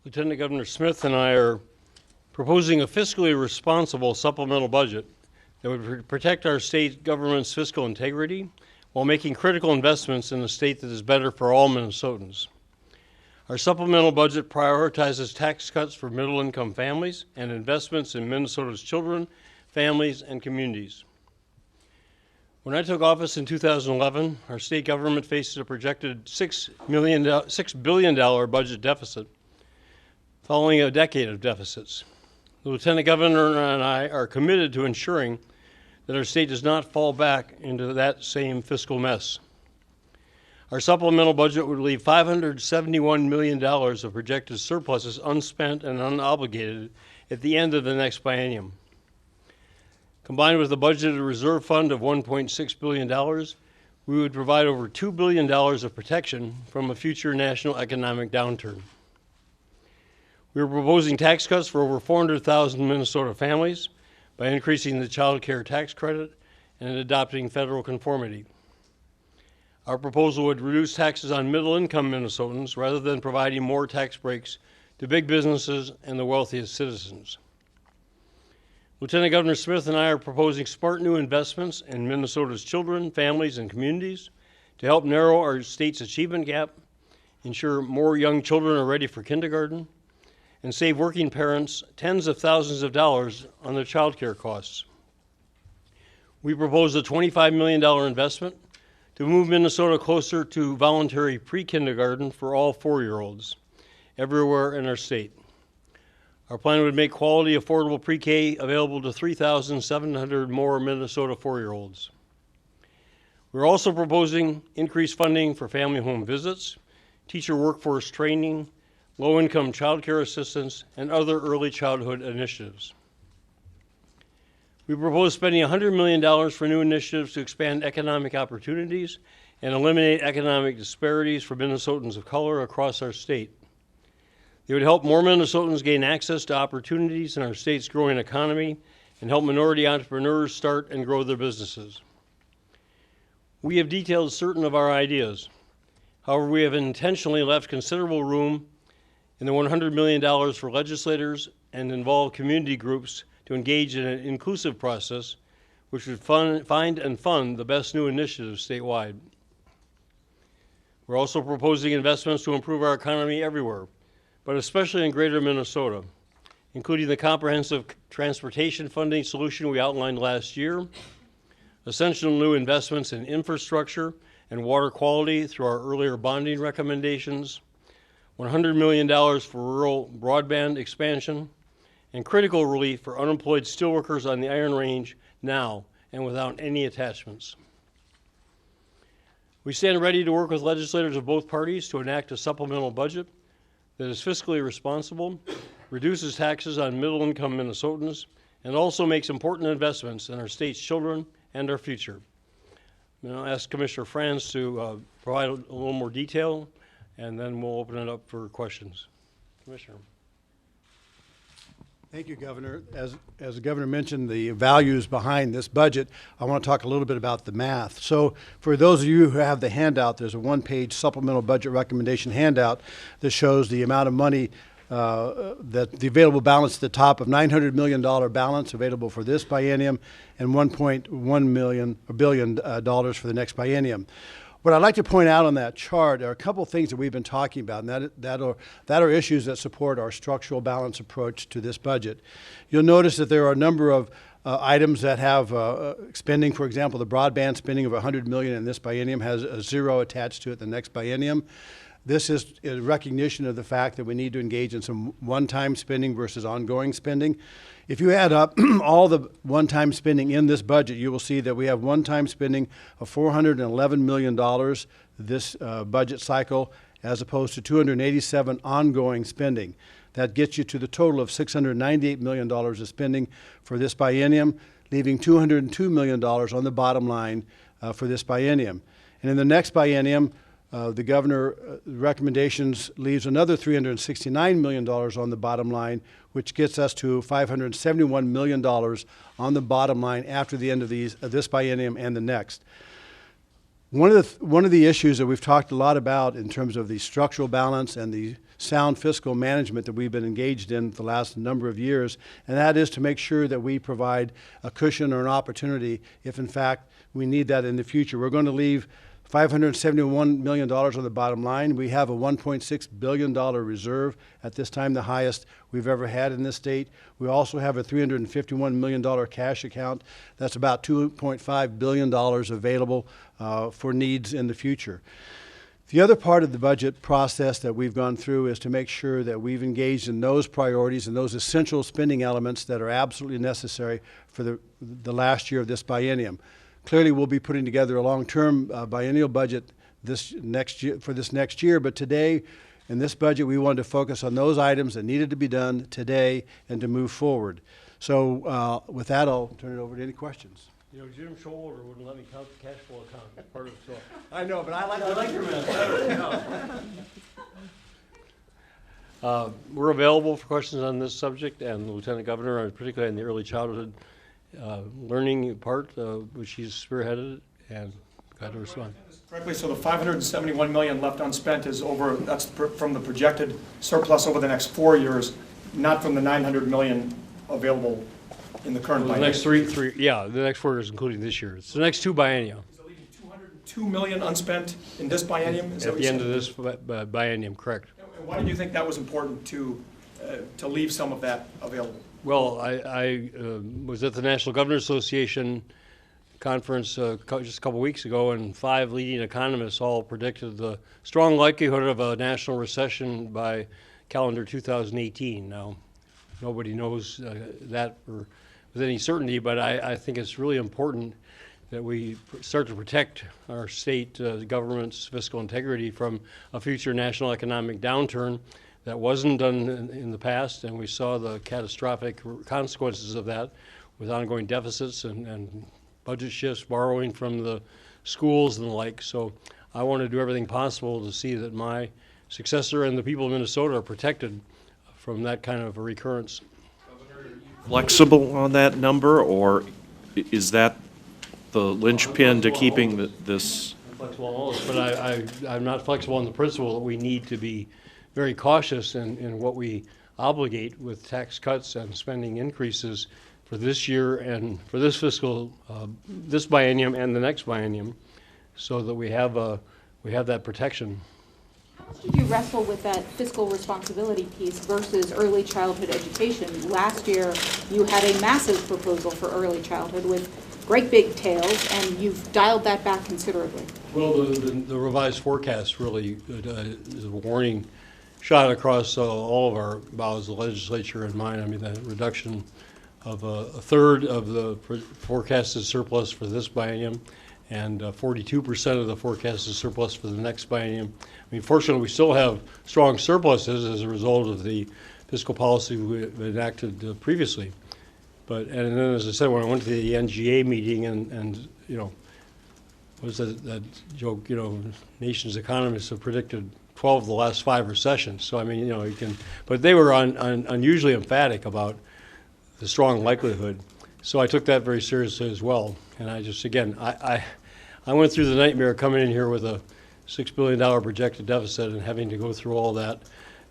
Lieutenant Governor Smith and I are proposing a fiscally responsible supplemental budget that would protect our state government's fiscal integrity while making critical investments in a state that is better for all Minnesotans. Our supplemental budget prioritizes tax cuts for middle-income families and investments in Minnesota's children, families, and communities. When I took office in 2011, our state government faced a projected $6 billion budget deficit following a decade of deficits. The Lieutenant Governor and I are committed to ensuring that our state does not fall back into that same fiscal mess. Our supplemental budget would leave $571 million of projected surpluses unspent and unobligated at the end of the next biennium. Combined with a budgeted reserve fund of $1.6 billion, we would provide over $2 billion of protection from a future national economic downturn. We are proposing tax cuts for over 400,000 Minnesota families by increasing the child care tax credit and adopting federal conformity. Our proposal would reduce taxes on middle-income Minnesotans rather than providing more tax breaks to big businesses and the wealthiest citizens. Lieutenant Governor Smith and I are proposing smart new investments in Minnesota's children, families, and communities to help narrow our state's achievement gap, ensure more young children are ready for kindergarten, and save working parents tens of thousands of dollars on their child care costs. We propose a $25 million investment to move Minnesota closer to voluntary pre-kindergarten for all 4-year-olds everywhere in our state. Our plan would make quality, affordable pre-K available to 3,700 more Minnesota 4-year-olds. We're also proposing increased funding for family home visits, teacher workforce training, low-income child care assistance, and other early childhood initiatives. We propose spending $100 million for new initiatives to expand economic opportunities and eliminate economic disparities for Minnesotans of color across our state. It would help more Minnesotans gain access to opportunities in our state's growing economy and help minority entrepreneurs start and grow their businesses. We have detailed certain of our ideas. However, we have intentionally left considerable room in the $100 million for legislators and involve community groups to engage in an inclusive process which would find and fund the best new initiatives statewide. We're also proposing investments to improve our economy everywhere, but especially in greater Minnesota, including the comprehensive transportation funding solution we outlined last year, essential new investments in infrastructure and water quality through our earlier bonding recommendations, $100 million for rural broadband expansion, and critical relief for unemployed steelworkers on the Iron Range now and without any attachments. We stand ready to work with legislators of both parties to enact a supplemental budget that is fiscally responsible, reduces taxes on middle-income Minnesotans, and also makes important investments in our state's children and our future. I'll ask Commissioner Franz to provide a little more detail, and then we'll open it up for questions. Commissioner. Thank you, Governor. As the Governor mentioned, the values behind this budget, I want to talk a little bit about the math. So for those of you who have the handout, there's a one-page supplemental budget recommendation handout that shows the amount of money, that the available balance at the top of $900 million balance available for this biennium and $1.1 billion for the next biennium. What I'd like to point out on that chart are a couple of things that we've been talking about, and that are issues that support our structural balance approach to this budget. You'll notice that there are a number of items that have spending. For example, the broadband spending of $100 million in this biennium has a zero attached to it the next biennium. This is a recognition of the fact that we need to engage in some one-time spending versus ongoing spending. If you add up all the one-time spending in this budget, you will see that we have one-time spending of $411 million this budget cycle, as opposed to $287 ongoing spending. That gets you to the total of $698 million of spending for this biennium, leaving $202 million on the bottom line for this biennium. And in the next biennium, the Governor recommendations leaves another $369 million on the bottom line, which gets us to $571 million on the bottom line after the end of this biennium and the next. One of the issues that we've talked a lot about in terms of the structural balance and the sound fiscal management that we've been engaged in for the last number of years, and that is to make sure that we provide a cushion or an opportunity if, in fact, we need that in the future. We're going to leave $571 million on the bottom line. We have a $1.6 billion reserve, at this time the highest we've ever had in this state. We also have a $351 million cash account. That's about $2.5 billion available for needs in the future. The other part of the budget process that we've gone through is to make sure that we've engaged in those priorities and those essential spending elements that are absolutely necessary for the last year of this biennium. Clearly, we'll be putting together a long-term biennial budget for this next year, but today, in this budget, we wanted to focus on those items that needed to be done today and to move forward. So with that, I'll turn it over to any questions. You know, Jim Scholler wouldn't let me count the cash flow account as part of it, so. I know, but I like your We're available for questions on this subject, and the Lieutenant Governor, particularly in the early childhood learning part, which he's spearheaded, and got to respond. Correctly, so the $571 million left unspent is over, that's from the projected surplus over the next 4 years, not from the $900 million available in the current The biennium. next the next 4 years, including this year. It's the next two biennia. Is it leaving $202 million unspent in this biennium? Is that At what the you end said? of this biennium, correct. And why did you think that was important to leave some of that available? Well, I was at the National Governors Association conference just a couple weeks ago, and 5 leading economists all predicted the strong likelihood of a national recession by calendar 2018. Now, nobody knows that with any certainty, but I think it's really important that we start to protect our state government's fiscal integrity from a future national economic downturn. That wasn't done in the past, and we saw the catastrophic consequences of that with ongoing deficits and budget shifts, borrowing from the schools and the like. So I want to do everything possible to see that my successor and the people of Minnesota are protected from that kind of a recurrence. Flexible on that number, or is that the linchpin to keeping this? I'm flexible on all this, but I'm not flexible on the principle that we need to be very cautious in what we obligate with tax cuts and spending increases for this year and for this fiscal, this biennium and the next biennium, so that we have that protection. How much did you wrestle with that fiscal responsibility piece versus early childhood education? Last year, you had a massive proposal for early childhood with great big tails, and you've dialed that back considerably. Well, the revised forecast really is a warning shot across all of our boughs, the legislature and mine. I mean, the reduction of a third of the forecasted surplus for this biennium and 42% of the forecasted surplus for the next biennium. I mean, fortunately, we still have strong surpluses as a result of the fiscal policy we enacted previously. And then, as I said, when I went to the NGA meeting and you know, what was that joke, you know, nation's economists have predicted 12 of the last 5 recessions. So, I mean, you know, you can, but they were unusually emphatic about the strong likelihood. So I took that very seriously as well. And I just, again, I went through the nightmare coming in here with a $6 billion projected deficit and having to go through all that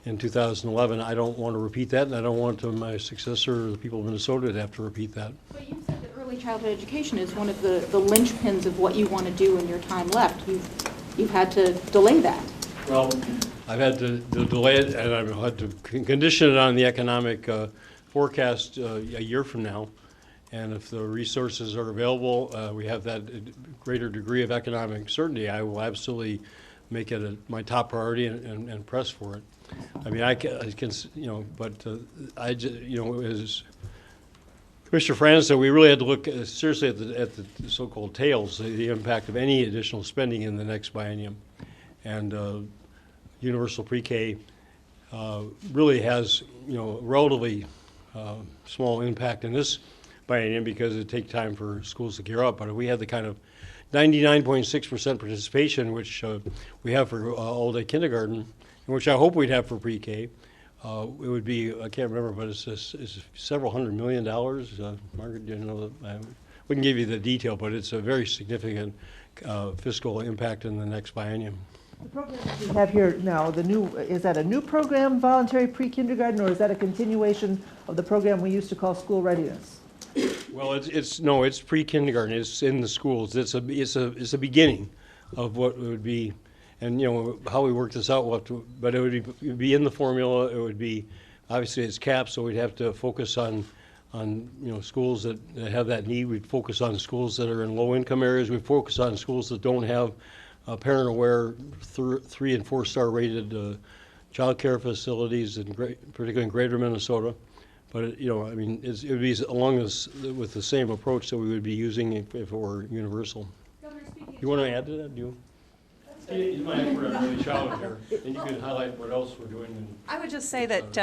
in 2011. I don't want to repeat that, and I don't want my successor or the people of Minnesota to have to repeat that. But you said that early childhood education is one of the linchpins of what you want to do in your time left. You've had to delay that. Well, I've had to delay it, and I've had to condition it on the economic forecast a year from now. And if the resources are available, we have that greater degree of economic certainty, I will absolutely make it my top priority and press for it. I mean, I can you know, but you know, as Commissioner Francis said, we really had to look seriously at the so-called tails, the impact of any additional spending in the next biennium. And universal pre-K really has, you know, relatively small impact in this biennium because it takes time for schools to gear up. But if we had the kind of 99.6% participation, which we have for all-day kindergarten, and which I hope we'd have for pre-K, it would be, I can't remember, but it's several $100 million. Margaret, you know, we can give you the detail, but it's a very significant fiscal impact in the next biennium. The program that we have here now, is that a new program, voluntary pre-kindergarten, or is that a continuation of the program we used to call school readiness? Well, it's pre-kindergarten. It's in the schools. It's a beginning of what it would be, and how we work this out. But it would be in the formula. It would be, obviously it's capped, so we'd have to focus on schools that have that need. We'd focus on schools that are in low-income areas. We'd focus on schools that don't have parent-aware 3- and 4-star rated child care facilities, particularly in greater Minnesota. But it would be along with the same approach that we would be using if it were universal. You want to add to that? You might have early child care, and you can highlight what else we're doing. I would just say that,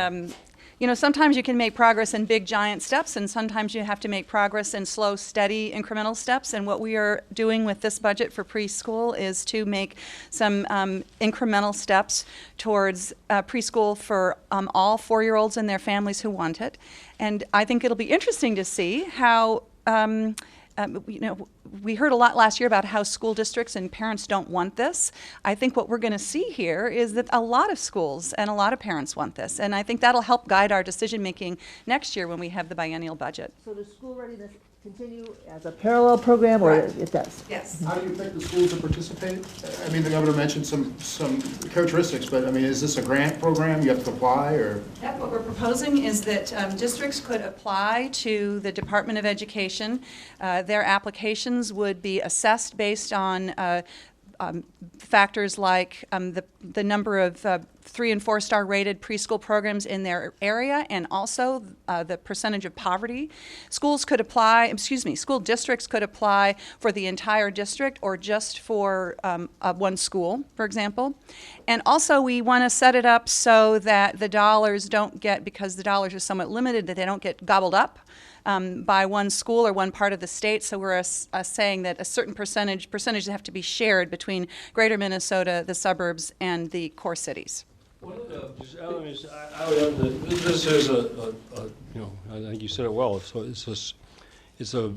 sometimes you can make progress in big, giant steps, and sometimes you have to make progress in slow, steady, incremental steps. And what we are doing with this budget for preschool is to make some incremental steps towards preschool for all 4-year-olds and their families who want it. And I think it'll be interesting to see how we heard a lot last year about how school districts and parents don't want this. I think what we're going to see here is that a lot of schools and a lot of parents want this. And I think that'll help guide our decision-making next year when we have the biennial budget. So does school readiness continue as a parallel program, or it does? Yes. How do you pick the schools to participate? I mean, the governor mentioned some characteristics, but I mean, is this a grant program? You have to apply, or? Yep, what we're proposing is that districts could apply to the Department of Education. Their applications would be assessed based on factors like the number of 3- and 4-star rated preschool programs in their area, and also the percentage of poverty. School districts could apply for the entire district or just for one school, for example. And also we want to set it up so that the dollars because the dollars are somewhat limited, that they don't get gobbled up by one school or one part of the state. So we're saying that a certain percentages have to be shared between greater Minnesota, the suburbs, and the core cities. This is I think you said it well. So it's a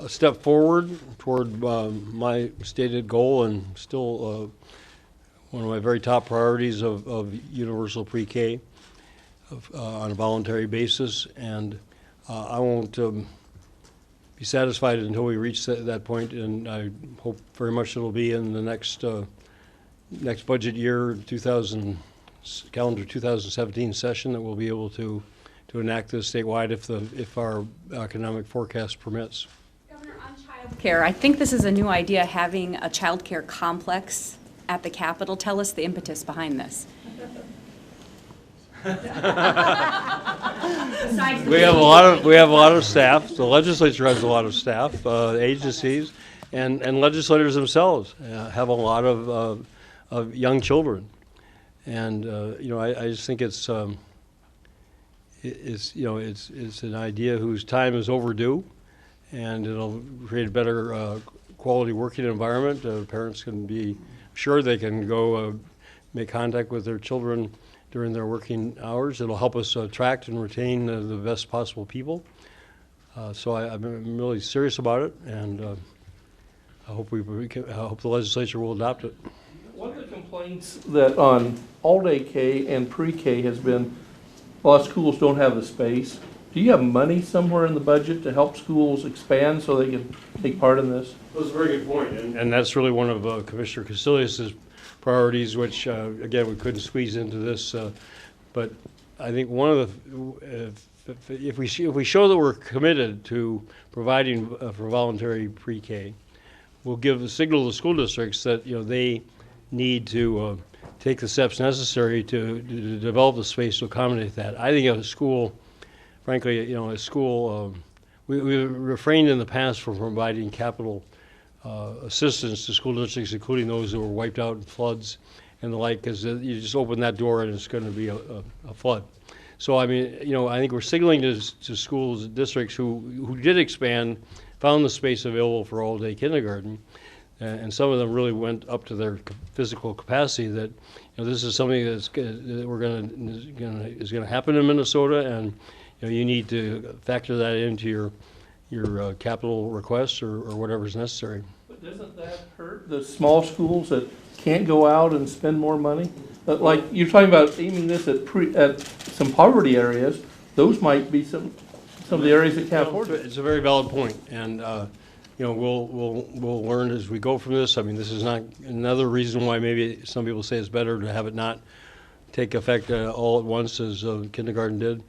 step forward toward my stated goal, and still one of my very top priorities of universal pre-K on a voluntary basis. And I won't be satisfied until we reach that point, and I hope very much it'll be in the next budget year, calendar 2017 session, that we'll be able to enact this statewide if our economic forecast permits. Governor, on child care, I think this is a new idea, having a child care complex at the Capitol. Tell us the impetus behind this. We have a lot of staff. The legislature has a lot of staff, agencies, and legislators themselves have a lot of young children, and I just think it's an idea whose time is overdue, and it'll create a better quality working environment. Parents can be sure they can go make contact with their children during their working hours. It'll help us attract and retain the best possible people. So I'm really serious about it, and I hope the legislature will adopt it. One of the complaints that on all-day K and pre-K has been a lot of schools don't have the space. Do you have money somewhere in the budget to help schools expand so they can take part in this? That's a very good point, and that's really one of Commissioner Casilius's priorities, which again we couldn't squeeze into this. But I think one of the if we show that we're committed to providing for voluntary pre-K, we'll give a signal to school districts that they need to take the steps necessary to develop the space to accommodate that. I think a school, frankly, we refrained in the past from providing capital assistance to school districts, including those who were wiped out in floods and the like, because you just open that door and it's going to be a flood. So I think we're signaling to schools, districts who did expand, found the space available for all-day kindergarten, and some of them really went up to their physical capacity, that this is something is going to happen in Minnesota, and you need to factor that into your capital requests or whatever's necessary. But doesn't that hurt the small schools that can't go out and spend more money? Like, you're talking about aiming this at some poverty areas, those might be some of the areas that can't afford it. It's a very valid point, and, we'll learn as we go from this. I mean, this is not another reason why maybe some people say it's better to have it not take effect all at once as kindergarten did.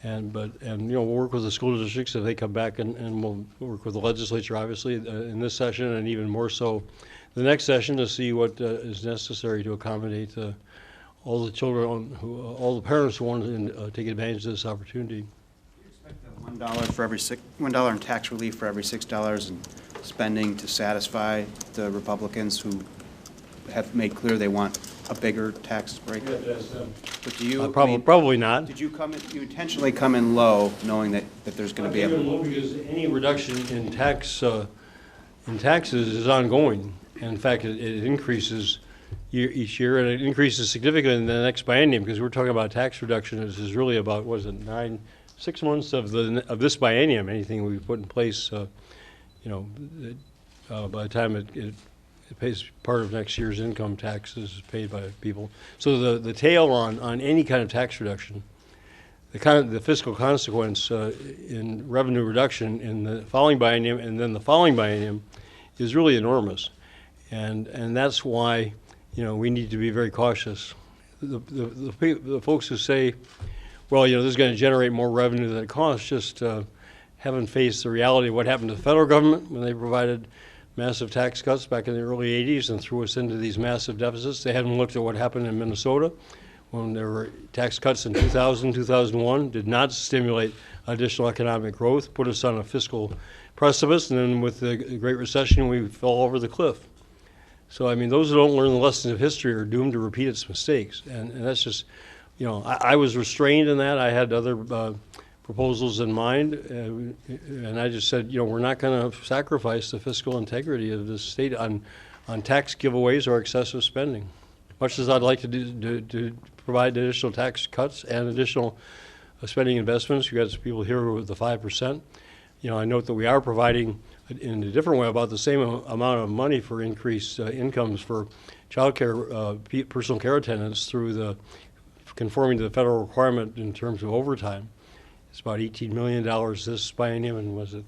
But we'll work with the school districts if they come back, and we'll work with the legislature, obviously, in this session, and even more so the next session, to see what is necessary to accommodate all the children, all the parents who want to take advantage of this opportunity. $1 for every $1 in tax relief for every $6 in spending to satisfy the Republicans who have made clear they want a bigger tax break? But do you, Probably not. did you you intentionally come in low, knowing that there's going to be a... Because any reduction in taxes is ongoing. In fact, it increases each year, and it increases significantly in the next biennium, because we're talking about tax reduction. This is really about, 6 months of this biennium. Anything we put in place, by the time it pays part of next year's income taxes paid by people. So the tail on any kind of tax reduction, the fiscal consequence in revenue reduction in the following biennium and then the following biennium is really enormous, and that's why we need to be very cautious. The folks who say, well, this is going to generate more revenue than it costs, just haven't faced the reality of what happened to the federal government when they provided massive tax cuts back in the early 80s and threw us into these massive deficits. They hadn't looked at what happened in Minnesota when there were tax cuts in 2000, 2001, did not stimulate additional economic growth, put us on a fiscal precipice, and then with the Great Recession, we fell over the cliff. So, I mean, those who don't learn the lessons of history are doomed to repeat its mistakes. And that's just, I was restrained in that. I had other proposals in mind, and I just said, we're not going to sacrifice the fiscal integrity of the state on tax giveaways or excessive spending. Much as I'd like to provide additional tax cuts and additional spending investments, you got some people here with the 5%. I note that we are providing, in a different way, about the same amount of money for increased incomes for child care, personal care attendants through the conforming to the federal requirement in terms of overtime. It's about $18 million this biennium, and was it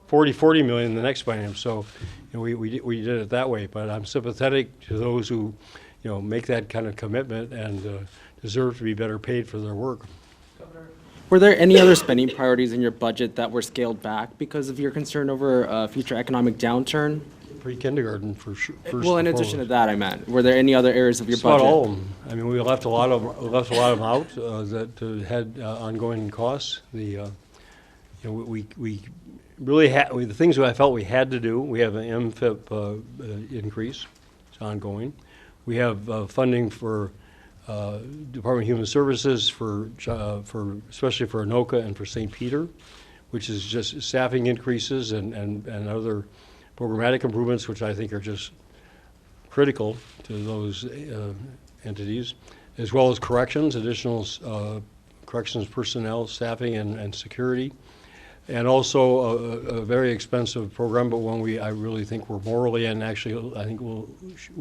40 million the next biennium. So we did it that way. But I'm sympathetic to those who make that kind of commitment and deserve to be better paid for their work. Were there any other spending priorities in your budget that were scaled back because of your concern over a future economic downturn? Pre-kindergarten for sure. Well, in addition to that, I meant, were there any other areas of your About budget? all of them. I mean, we left a lot of them out that had ongoing costs. We really had the things that I felt we had to do. We have an MFIP increase; it's ongoing. We have funding for Department of Human Services for especially for Anoka and for St. Peter, which is just staffing increases and other programmatic improvements, which I think are just critical to those entities, as well as corrections, additional corrections personnel, staffing, and security, and also a very expensive program, but one I really think we're morally and actually I think we'll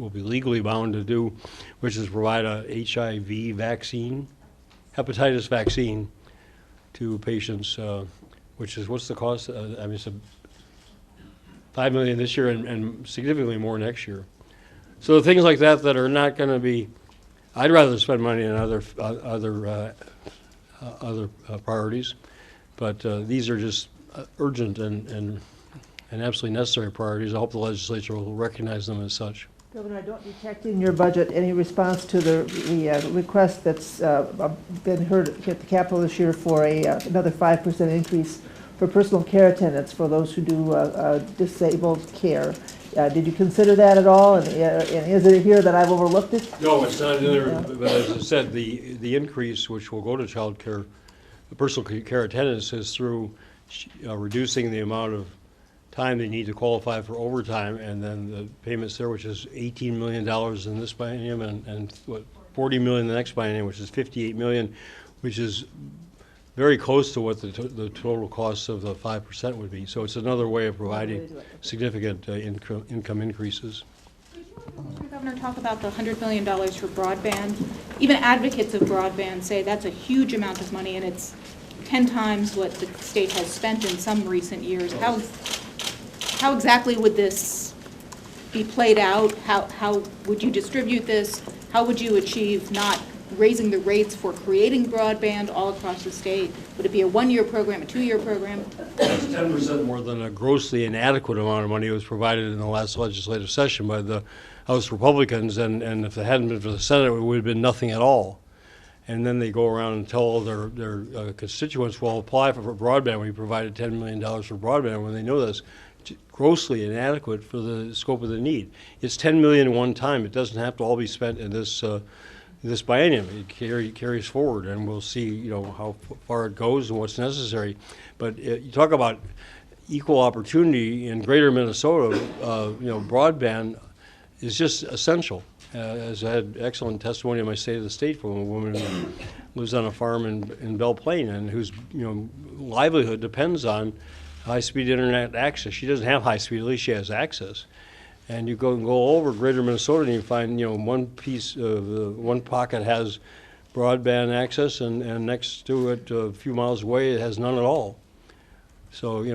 be legally bound to do, which is provide a HIV vaccine, hepatitis vaccine, to patients, which is, what's the cost? I mean, it's $5 million this year and significantly more next year. So things like that are not going to be. I'd rather spend money on other priorities, but these are just urgent and absolutely necessary priorities. I hope the legislature will recognize them as such. Governor, I don't detect in your budget any response to the request that's been heard at the Capitol this year for another 5% increase for personal care attendants for those who do disabled care. Did you consider that at all? And is it here that I've overlooked it? No, it's not in there. But as I said, the increase, which will go to child care, the personal care attendants, is through reducing the amount of time they need to qualify for overtime, and then the payments there, which is $18 million in this biennium, and what, $40 million in the next biennium, which is $58 million, which is very close to what the total cost of the 5% would be. So it's another way of providing significant income increases. Mr. Governor, talk about the $100 million for broadband. Even advocates of broadband say that's a huge amount of money, and it's 10 times what the state has spent in some recent years. How exactly would this be played out? How would you distribute this? How would you achieve not raising the rates for creating broadband all across the state? Would it be a one-year program, a two-year program? That's 10% more than a grossly inadequate amount of money was provided in the last legislative session by the House Republicans, and if it hadn't been for the Senate, it would have been nothing at all. And then they go around and tell all their constituents, well, apply for broadband. We provided $10 million for broadband, when they know that's grossly inadequate for the scope of the need. It's $10 million one time. It doesn't have to all be spent in this biennium. It carries forward, and we'll see, how far it goes and what's necessary. But you talk about equal opportunity in greater Minnesota, broadband is just essential. As I had excellent testimony in my State of the State from a woman who lives on a farm in Belle Plaine and whose livelihood depends on high-speed internet access. She doesn't have high speed, at least she has access. And you go over greater Minnesota and you find one pocket has broadband access, and next to it, a few miles away, it has none at all. So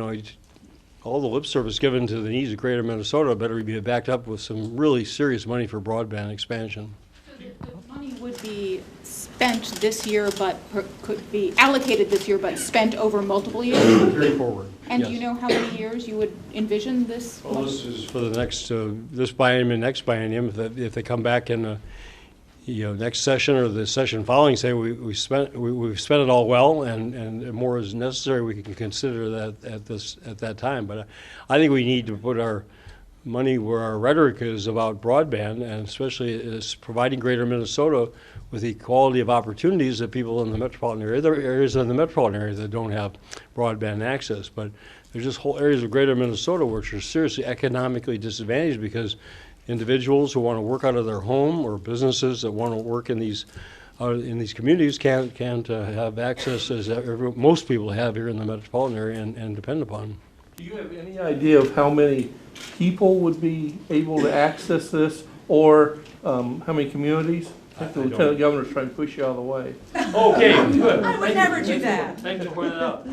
all the lip service given to the needs of greater Minnesota better be backed up with some really serious money for broadband expansion. So the money would be spent this year, but could be allocated this year, but spent over multiple years? Carry forward. And yes. do you know how many years you would envision this? Well, this is for the next, this biennium and next biennium. If they come back in next session or the session following, say we've spent it all well, and more is necessary, we can consider that at that time. But I think we need to put our money where our rhetoric is about broadband, and especially is providing greater Minnesota with the equality of opportunities that people in the metropolitan area. There are areas in the metropolitan area that don't have broadband access, but there's just whole areas of greater Minnesota which are seriously economically disadvantaged because individuals who want to work out of their home or businesses that want to work in these communities can't have access as most people have here in the metropolitan area and depend upon. Do you have any idea of how many people would be able to access this, or how many communities? I think the Lieutenant Governor's trying to push you out of the way. Okay, good. I would never do that. Thank you for pointing it out.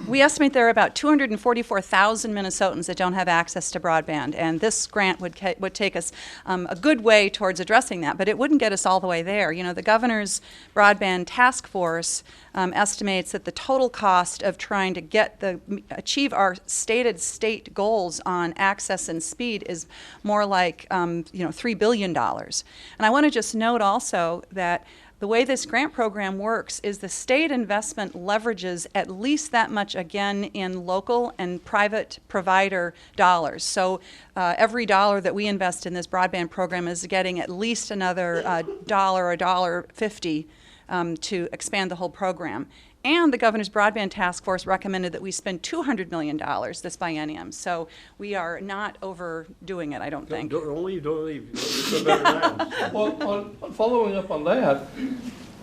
We estimate there are about 244,000 Minnesotans that don't have access to broadband, and this grant would take us a good way towards addressing that, but it wouldn't get us all the way there. The governor's broadband task force estimates that the total cost of trying to achieve our stated state goals on access and speed is more like $3 billion. And I want to just note also that the way this grant program works is the state investment leverages at least that much again in local and private provider dollars. So every dollar that we invest in this broadband program is getting at least another dollar, $1.50 to expand the whole program. And the Governor's Broadband Task Force recommended that we spend $200 million this biennium. So we are not overdoing it, I don't think. Don't leave. It's a better time. Well, following up on that,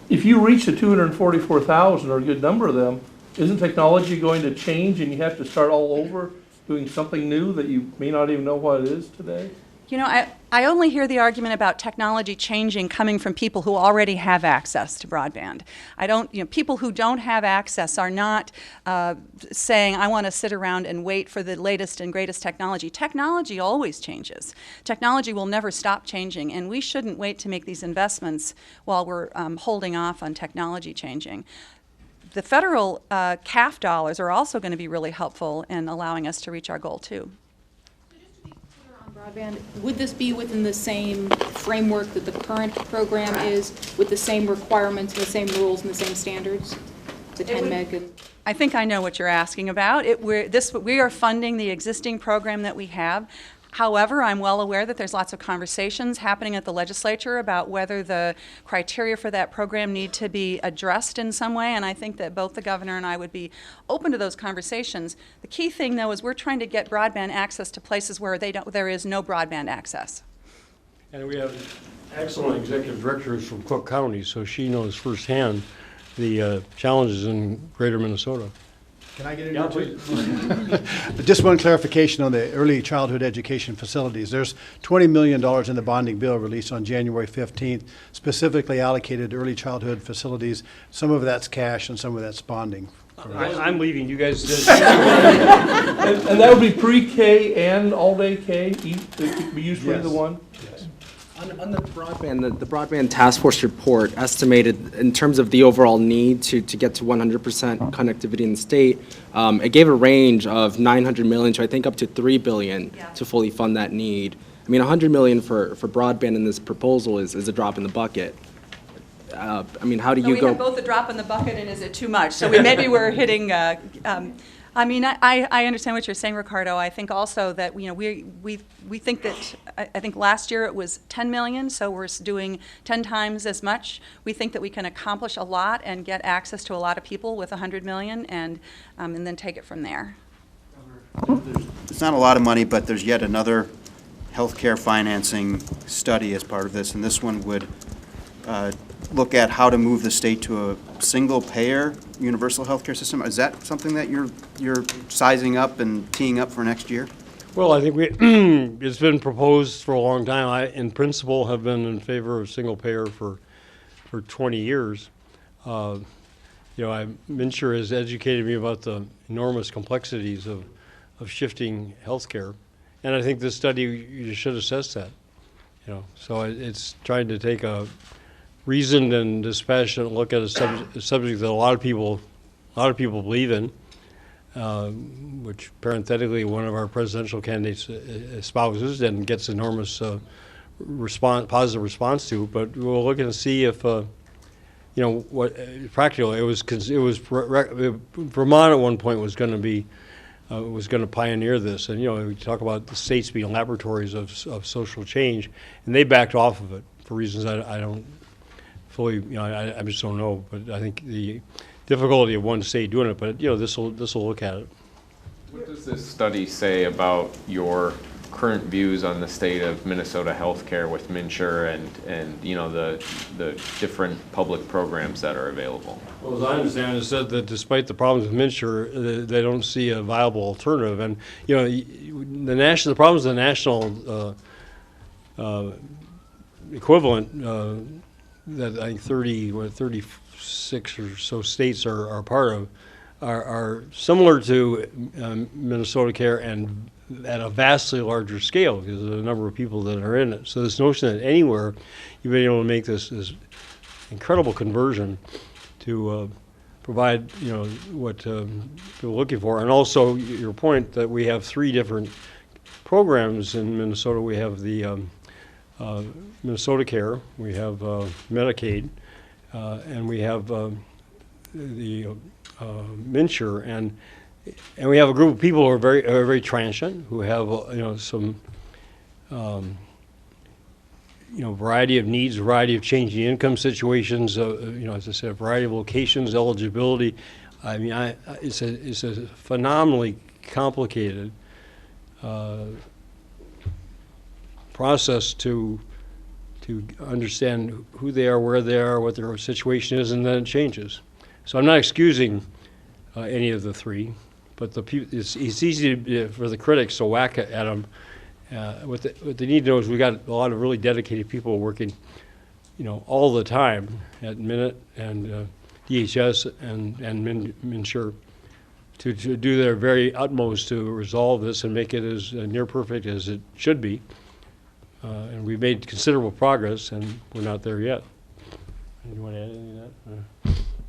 if you reach the 244,000 or a good number of them, isn't technology going to change and you have to start all over doing something new that you may not even know what it is today? I only hear the argument about technology changing coming from people who already have access to broadband. People who don't have access are not saying, I want to sit around and wait for the latest and greatest technology. Technology always changes. Technology will never stop changing, and we shouldn't wait to make these investments while we're holding off on technology changing. The federal CAF dollars are also going to be really helpful in allowing us to reach our goal, too. Broadband, would this be within the same framework that the current program is, with the same requirements and the same rules and the same standards? The 10 meg and... I think I know what you're asking about. We are funding the existing program that we have. However, I'm well aware that there's lots of conversations happening at the legislature about whether the criteria for that program need to be addressed in some way, and I think that both the governor and I would be open to those conversations. The key thing, though, is we're trying to get broadband access to places where there is no broadband access. And we have excellent executive directors from Cook County, so she knows firsthand the challenges in greater Minnesota. Can I get Yeah, into it? Just one clarification on the early childhood education facilities. There's $20 million in the bonding bill released on January 15th, specifically allocated to early childhood facilities. Some of that's cash and some of that's bonding. I'm leaving, you guys did. And that would be pre-K and all-day K, it could be used for either Yes. one? On the broadband, the broadband task force report estimated in terms of the overall need to get to 100% connectivity in the state, it gave a range of 900 million to I think up to 3 billion Yeah. to fully fund that need. I mean, 100 million for broadband in this proposal is a drop in the bucket. I mean, how do So you we go? have both the drop in the bucket and is it too much? So maybe we're hitting, I mean, I understand what you're saying, Ricardo. I think also that, you know, we think that, I think last year it was 10 million, so we're doing 10 times as much. We think that we can accomplish a lot and get access to a lot of people with 100 million and then take it from there. It's not a lot of money, but there's yet another healthcare financing study as part of this, and this one would look at how to move the state to a single-payer universal healthcare system. Is that something that you're sizing up and teeing up for next year? Well, I think it's been proposed for a long time. I, in principle, have been in favor of single payer for 20 years. You know, Mincher has educated me about the enormous complexities of shifting healthcare, and I think this study, you should assess that. You know, so it's trying to take a reasoned and dispassionate look at a subject that a lot of people believe in, which parenthetically one of our presidential candidates espouses and gets enormous positive response to. But we'll look and see if you know what practical. Vermont at one point was going to be pioneer this, and you know we talk about the states being laboratories of social change, and they backed off of it for reasons I don't fully, you know, I just don't know, but I think the difficulty of one state doing it, but you know, this will look at it. What does this study say about your current views on the state of Minnesota healthcare with Mincher and you know the different public programs that are available? Well, as I understand it, said that despite the problems with Mincher, they don't see a viable alternative, and you know, the problems of the national equivalent. That I think 36 or so states are part of, are similar to Minnesota Care and at a vastly larger scale because of the number of people that are in it. So this notion that anywhere you've been able to make this incredible conversion to provide, you know, what people are looking for, and also your point that we have 3 different programs in Minnesota. We have the Minnesota Care, we have Medicaid, and we have the Mincher, and we have a group of people who are very transient, who have you know some you know variety of needs, variety of changing income situations, you know, as I said, a variety of locations, eligibility. I mean, it's a phenomenally complicated process to understand who they are, where they are, what their situation is, and then it changes. So I'm not excusing any of the 3, but it's easy for the critics to whack at them. What they need to know is we got a lot of really dedicated people working, you know, all the time at Minute and DHS and Mincher to do their very utmost to resolve this and make it as near perfect as it should be. And we've made considerable progress, and we're not there yet. You want to add anything to that?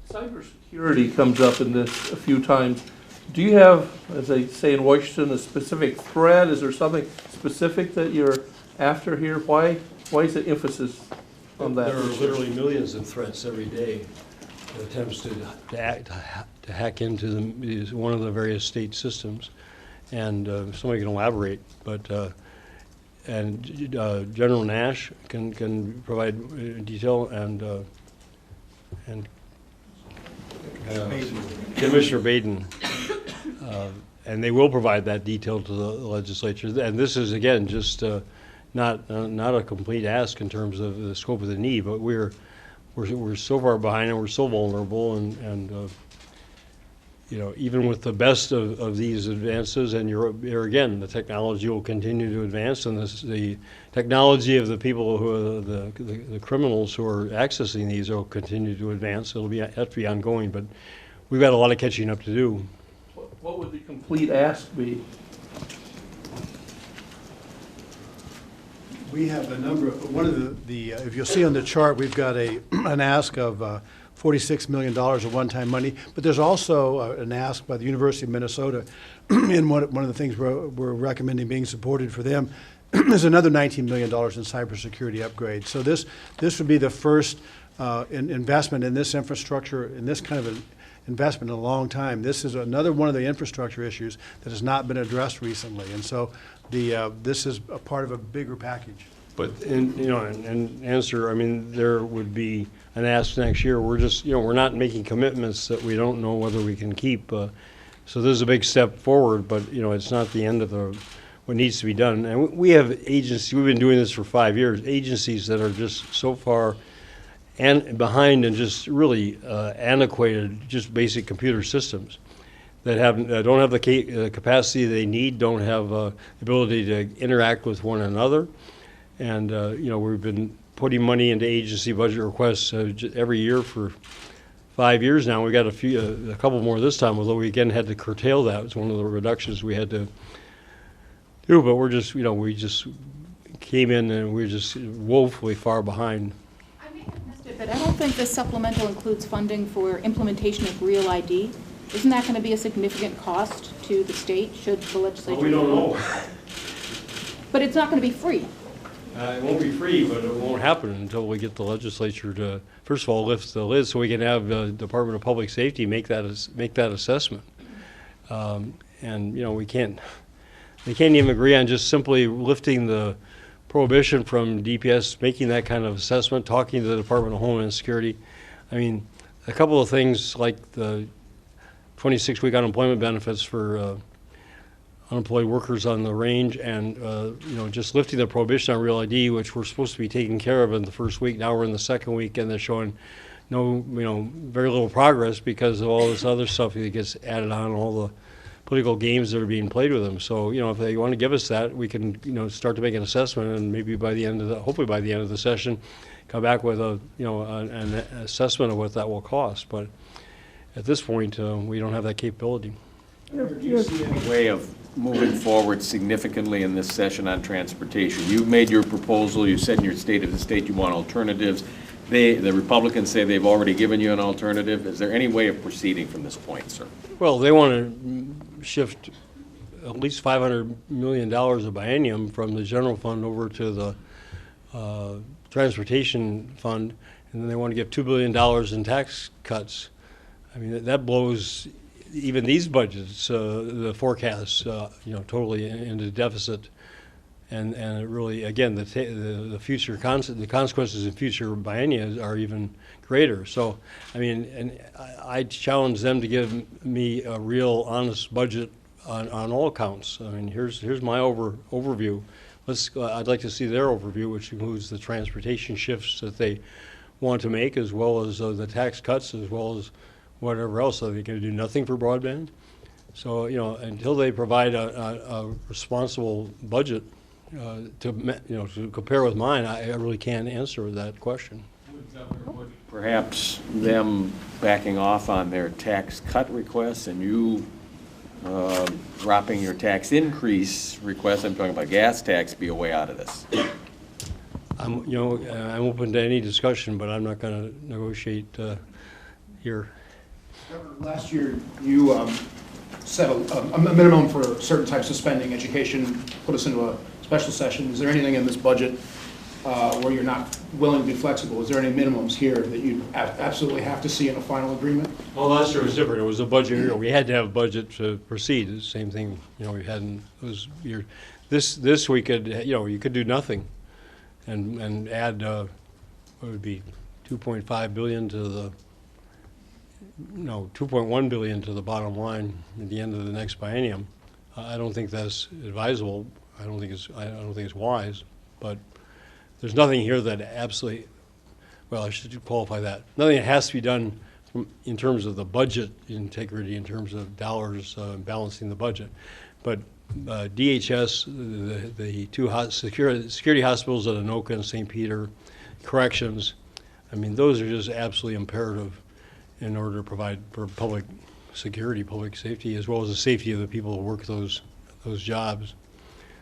Cybersecurity comes up in this a few times. Do you have, as they say in Washington, a specific threat? Is there something specific that you're after here? Why is the emphasis on that? There are literally millions of threats every day, attempts to hack into one of the various state systems, and somebody can elaborate, but. And General Nash can provide detail, and Commissioner Baden, and they will provide that detail to the legislature. And this is again just not a complete ask in terms of the scope of the need, but we're we're so far behind and we're so vulnerable, and you know, even with the best of these advances, and here again, the technology will continue to advance, and the technology of the people who are the criminals who are accessing these will continue to advance. It'll have to be ongoing, but we've got a lot of catching up to do. What would the complete ask be? We have a number of, one of the if you'll see on the chart, we've got an ask of $46 million of one-time money, but there's also an ask by the University of Minnesota, and one of the things we're recommending being supported for them is another $19 million in cybersecurity upgrades. So this would be the first investment in this infrastructure, in this kind of an investment in a long time. This is another one of the infrastructure issues that has not been addressed recently, and so this is a part of a bigger package. But, and answer, I mean, there would be an ask next year. We're just, we're not making commitments that we don't know whether we can keep. So this is a big step forward, but, it's not the end of what needs to be done. And we have agencies, we've been doing this for 5 years, agencies that are just so far and behind and just really antiquated, just basic computer systems that don't have the capacity they need, don't have the ability to interact with one another. And, we've been putting money into agency budget requests every year for 5 years now. We got a couple more this time, although we again had to curtail that. It was one of the reductions we had to do. But we're just, we just came in and we're just woefully far behind. I may have missed it, but I don't think this supplemental includes funding for implementation of Real ID. Isn't that going to be a significant cost to the state, should the legislature? Well, we don't know. But it's not going to be free. It won't be free, but it won't happen until we get the legislature to, first of all, lift the lid so we can have the Department of Public Safety make that assessment. And, we can't, they can't even agree on just simply lifting the prohibition from DPS, making that kind of assessment, talking to the Department of Homeland Security. I mean, a couple of things like the 26-week unemployment benefits for unemployed workers on the range, and just lifting the prohibition on Real ID, which we're supposed to be taking care of in the first week. Now we're in the second week, and they're showing very little progress because of all this other stuff that gets added on, all the political games that are being played with them. So if they want to give us that, we can start to make an assessment, and maybe hopefully by the end of the session, come back with an assessment of what that will cost. But at this point, we don't have that capability. Do you see any way of moving forward significantly in this session on transportation? You've made your proposal, you said in your state of the state you want alternatives. The Republicans say they've already given you an alternative. Is there any way of proceeding from this point, sir? Well, they want to shift at least $500 million of biennium from the general fund over to the transportation fund, and then they want to give $2 billion in tax cuts. I mean, that blows even these budgets, the forecasts, totally into deficit, and it really, again, the future the consequences in future biennia are even greater. So, I mean, and I challenge them to give me a real, honest budget on all counts. I mean, here's my overview. I'd like to see their overview, which includes the transportation shifts that they want to make, as well as the tax cuts, as well as whatever else. Are they going to do nothing for broadband? So, until they provide a responsible budget to compare with mine, I really can't answer that question. Perhaps them backing off on their tax cut requests and you dropping your tax increase request, I'm talking about gas tax, be a way out of this. I'm open to any discussion, but I'm not going to negotiate here. Last year, you set a minimum for certain types of spending, education, put us into a special session. Is there anything in this budget where you're not willing to be flexible? Is there any minimums here that you absolutely have to see in a final agreement? Well, last year was different. It was a budget year. We had to have a budget to proceed. It's the same thing, we had in those years. This we could, you could do nothing and add, what would be, $2.5 billion to the, $2.1 billion to the bottom line at the end of the next biennium. I don't think that's advisable. I don't think it's wise. But there's nothing here that absolutely well, I should qualify that. Nothing that has to be done in terms of the budget integrity, in terms of dollars balancing the budget. But DHS, the two security hospitals at Anoka and St. Peter, corrections, I mean, those are just absolutely imperative in order to provide for public security, public safety, as well as the safety of the people who work those jobs.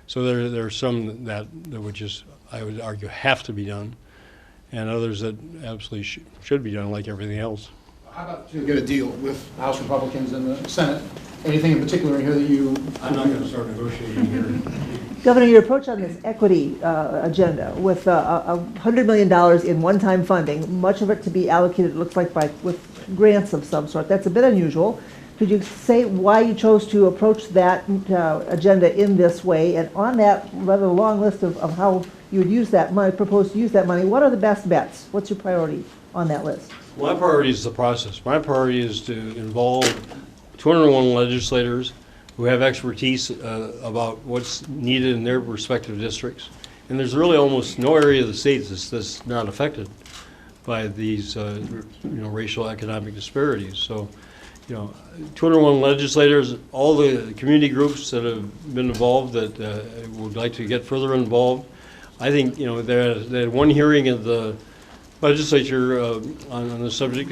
So there are some that would just, I would argue, have to be done, and others that absolutely should be done, like everything else. How about to get a deal with House Republicans and the Senate? Anything in particular in here that you? I'm not going to start negotiating here. Governor, your approach on this equity agenda with $100 million in one-time funding, much of it to be allocated, it looks like, with grants of some sort. That's a bit unusual. Could you say why you chose to approach that agenda in this way? And on that rather long list of how you would use that money, propose to use that money, what are the best bets? What's your priority on that list? My priority is the process. My priority is to involve 201 legislators who have expertise about what's needed in their respective districts. And there's really almost no area of the state that's not affected by these racial economic disparities. So, 201 legislators, all the community groups that have been involved that would like to get further involved. I think, they had one hearing at the legislature on the subject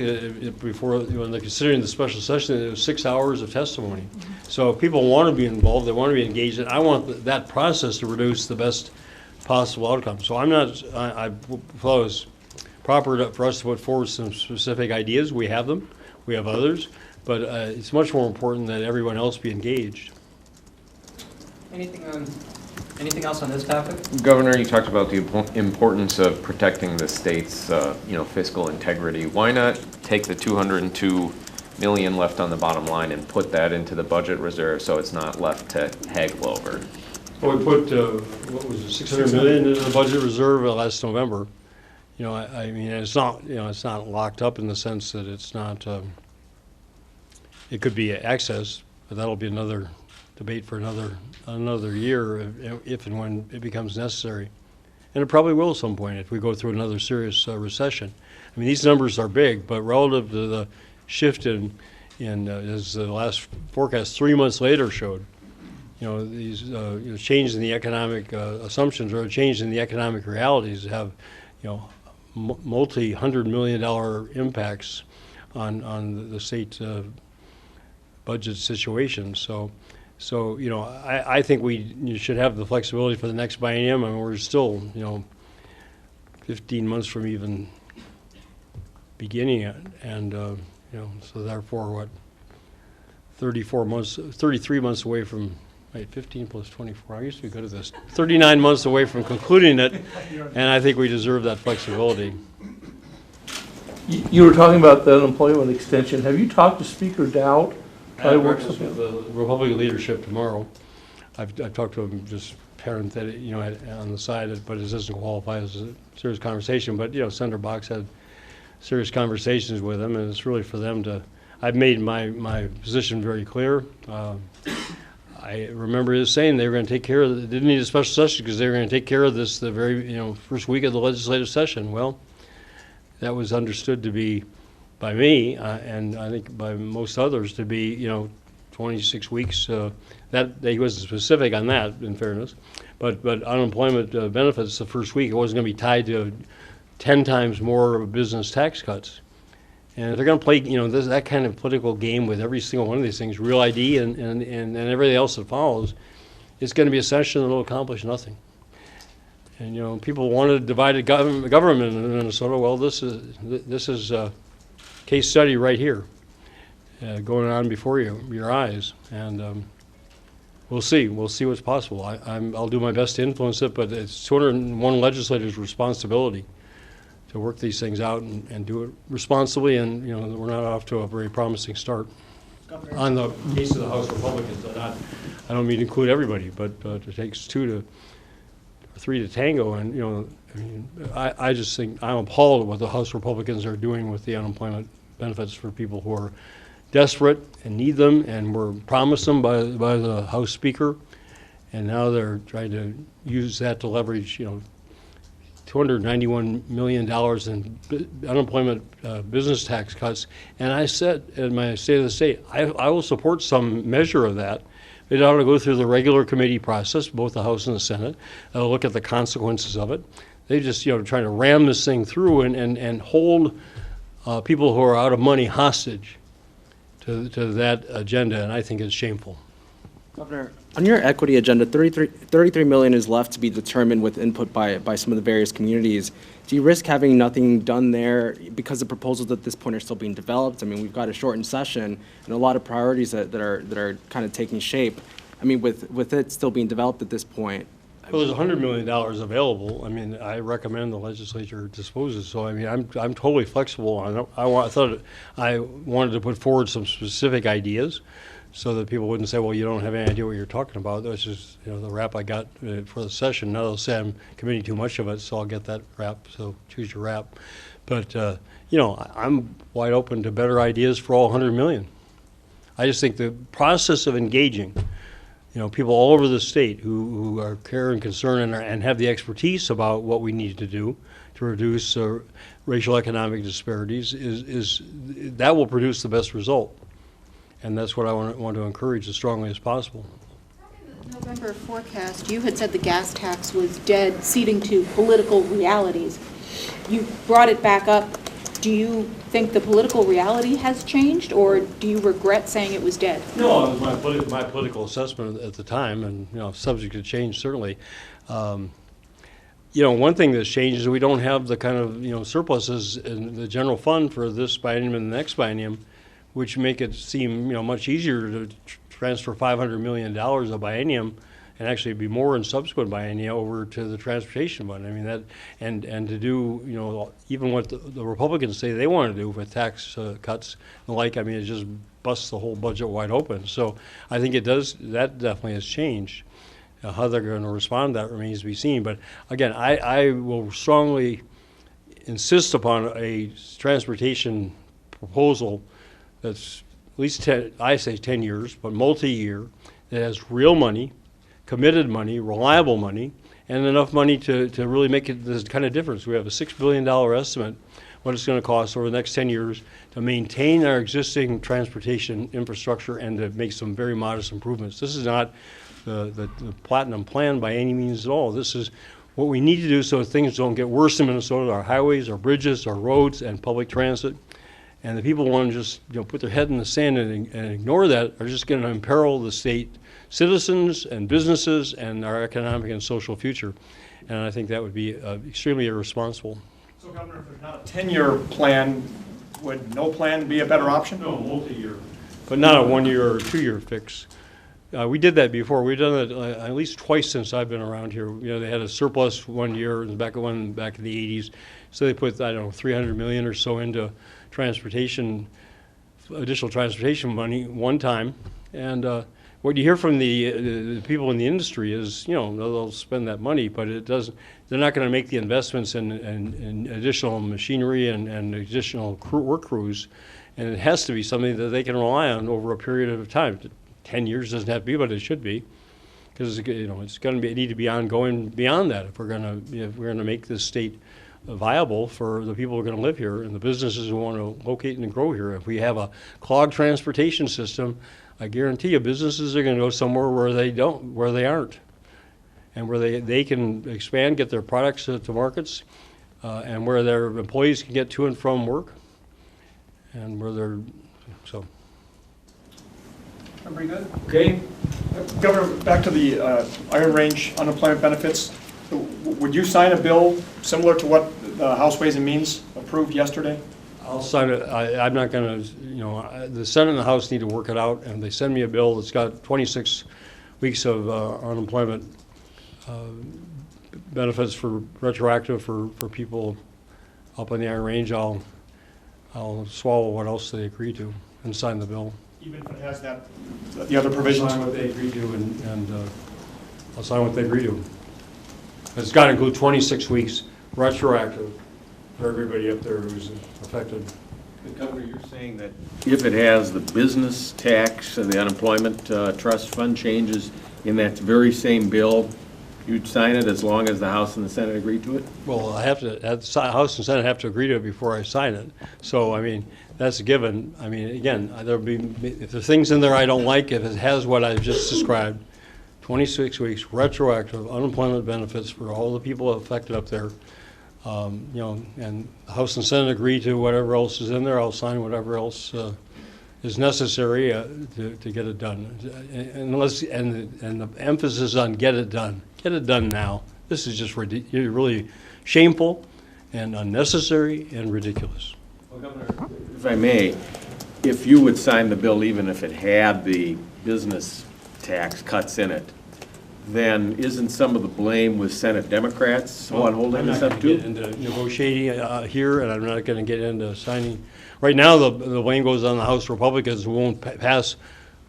before, when they're considering the special session. It was 6 hours of testimony. So people want to be involved, they want to be engaged, and I want that process to produce the best possible outcome. So I thought it was proper for us to put forward some specific ideas. We have them, we have others, but it's much more important that everyone else be engaged. Anything else on this topic? Governor, you talked about the importance of protecting the state's, fiscal integrity. Why not take the $202 million left on the bottom line and put that into the budget reserve so it's not left to haggle over? Well, we put, what was it, $600 million into the budget reserve last November. I mean, it's not, it's not locked up in the sense that it's not, it could be accessed, but that'll be another debate for another year if and when it becomes necessary. And it probably will at some point if we go through another serious recession. I mean, these numbers are big, but relative to the shift in as the last forecast 3 months later showed, these change in the economic assumptions or a change in the economic realities have, multi-$100 million impacts on the state budget situation. So I think you should have the flexibility for the next biennium. I mean, we're still, 15 months from even beginning it, and so therefore, 33 months away from, 15 plus 24. I used to be good at this. 39 months away from concluding it, and I think we deserve that flexibility. You were talking about the unemployment extension. Have you talked to Speaker Dowd? I have breakfast with the Republican leadership tomorrow. I've talked to him just parenthetically, on the side, but it doesn't qualify as a serious conversation. But Senator Box had serious conversations with him, and it's really for them to. I've made my position very clear. I remember his saying they were going to take care of. They didn't need a special session because they were going to take care of this the very first week of the legislative session. Well, that was understood to be, by me, and I think by most others, to be 26 weeks. That he wasn't specific on that, in fairness, but unemployment benefits the first week, it wasn't going to be tied to 10 times more business tax cuts. And if they're going to play that kind of political game with every single one of these things, Real ID and everything else that follows, it's going to be a session that will accomplish nothing. And people want a divided government in Minnesota. Well, this is a case study right here, going on before your eyes, and we'll see what's possible. I'll do my best to influence it, but it's 201 legislators' responsibility to work these things out and do it responsibly, and we're not off to a very promising start. On the case of the House Republicans, I don't mean to include everybody, but it takes 2 or 3 to tango, and I just think I'm appalled at what the House Republicans are doing with the unemployment benefits for people who are desperate and need them and were promised them by the House Speaker, and now they're trying to use that to leverage $291 million in unemployment business tax cuts. And I said in my State of the State, I will support some measure of that. It ought to go through the regular committee process, both the House and the Senate, look at the consequences of it. They just, trying to ram this thing through and hold people who are out of money hostage to that agenda, and I think it's shameful. Governor, on your equity agenda, 33 million is left to be determined with input by some of the various communities. Do you risk having nothing done there because the proposals at this point are still being developed? I mean, we've got a shortened session and a lot of priorities that are kind of taking shape. I mean, with it still being developed at this point. Well, there's $100 million available. I mean, I recommend the legislature disposes. So, I mean, I'm totally flexible on it. I wanted to put forward some specific ideas so that people wouldn't say, well, you don't have any idea what you're talking about. That's just, the rap I got for the session. Now they'll say I'm committing too much of it, so I'll get that rap. So choose your rap. But, I'm wide open to better ideas for all 100 million. I just think the process of engaging, people all over the state who are care and concern and have the expertise about what we need to do to reduce racial economic disparities is that will produce the best result. And that's what I want to encourage as strongly as possible. In the November forecast, you had said the gas tax was dead, ceding to political realities. You brought it back up. Do you think the political reality has changed, or do you regret saying it was dead? No, it was my political assessment at the time, and subject to change certainly. One thing that's changed is we don't have the kind of surpluses in the general fund for this biennium and the next biennium, which make it seem much easier to transfer $500 million a biennium, and actually be more in subsequent biennia over to the transportation fund. I mean that, and to do even what the Republicans say they want to do with tax cuts and the like. I mean, it just busts the whole budget wide open. So I think it does. That definitely has changed. How they're going to respond to that remains to be seen. But again, I will strongly insist upon a transportation proposal that's at least 10 years, but multi-year, that has real money, committed money, reliable money, and enough money to really make it this kind of difference. We have a $6 billion estimate what it's going to cost over the next 10 years to maintain our existing transportation infrastructure and to make some very modest improvements. This is not the platinum plan by any means at all. This is what we need to do so things don't get worse in Minnesota, our highways, our bridges, our roads, and public transit. And the people who want to just put their head in the sand and ignore that are just going to imperil the state citizens and businesses and our economic and social future. And I think that would be extremely irresponsible. So, Governor, if there's not a 10-year plan, would no plan be a better option? No, multi-year. But not a 1-year or 2-year fix. We did that before. We've done it at least twice since I've been around here. They had a surplus 1 year back in the 80s. So they put, $300 million or so into transportation, additional transportation money one time. And what you hear from the people in the industry is, they'll spend that money, but it doesn't. They're not going to make the investments in additional machinery and additional work crews. And it has to be something that they can rely on over a period of time. 10 years doesn't have to be, but it should be, because it's going to need to be ongoing beyond that if we're going to make this state viable for the people who are going to live here and the businesses who want to locate and grow here. If we have a clogged transportation system, I guarantee you businesses are going to go somewhere where they aren't, and where they can expand, get their products to markets, and where their employees can get to and from work, and where they're so. Everybody good? Okay. Governor, back to the Iron Range unemployment benefits. Would you sign a bill similar to what the House Ways and Means approved yesterday? I'll sign it. I'm not going to, the Senate and the House need to work it out, and they send me a bill that's got 26 weeks of unemployment benefits for retroactive for people up on the Iron Range. I'll swallow what else they agree to and sign the bill. Even if it has the other provisions? I'll sign what they agree to, and I'll sign what they agree to. It's got to include 26 weeks retroactive for everybody up there who's affected. Governor, you're saying that if it has the business tax and the unemployment trust fund changes in that very same bill, You'd sign it as long as the House and the Senate agreed to it? Well, the House and Senate have to agree to it before I sign it. So, I mean, that's a given. I mean, again, there'll be, if there's things in there I don't like, if it has what I've just described, 26 weeks retroactive unemployment benefits for all the people affected up there, you know, and the House and Senate agree to whatever else is in there, I'll sign whatever else is necessary to get it done. And the emphasis on get it done. Get it done now. This is just really shameful and unnecessary and ridiculous. Well, Governor, if I may, if you would sign the bill even if it had the business tax cuts in it, then isn't some of the blame with Senate Democrats on holding this up too? I'm not going to get into negotiating here, and I'm not going to get into signing. Right now, the blame goes on the House Republicans who won't pass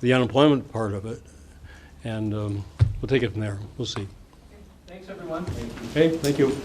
the unemployment part of it. And we'll take it from there. We'll see. Thanks, everyone. Okay, thank you.